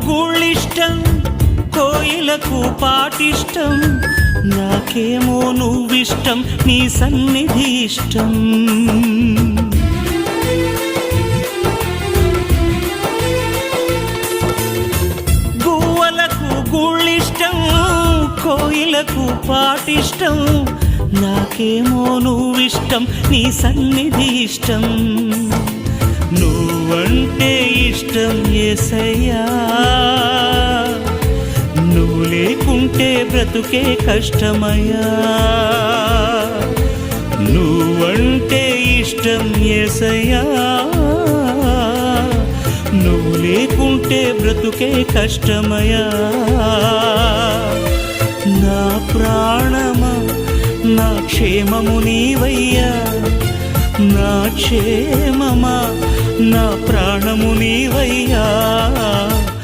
గూళ్ళిష్టం, కోయిలకు పాటిష్టం, నాకేమో నువ్విష్టం, నీ సన్నిధి ఇష్టం. గువ్వలకు గూళ్ళిష్టం, కోయిలకు పాటిష్టం, నాకేమో నువ్విష్టం, నీ సన్నిధి ఇష్టం. నువ్వంటే ఇష్టం యేసయ్యా, నువ్వు లేకుంటే బ్రతుకే కష్టమయ్యా. నువ్వంటే ఇష్టం యేసయ్యా, నువ్వు లేకుంటే బ్రతుకే కష్టమయ్యా. నా ప్రాణమా, నా క్షేమము నీవయ్యా, నా క్షేమమా, నా ప్రాణము నీవయ్యా.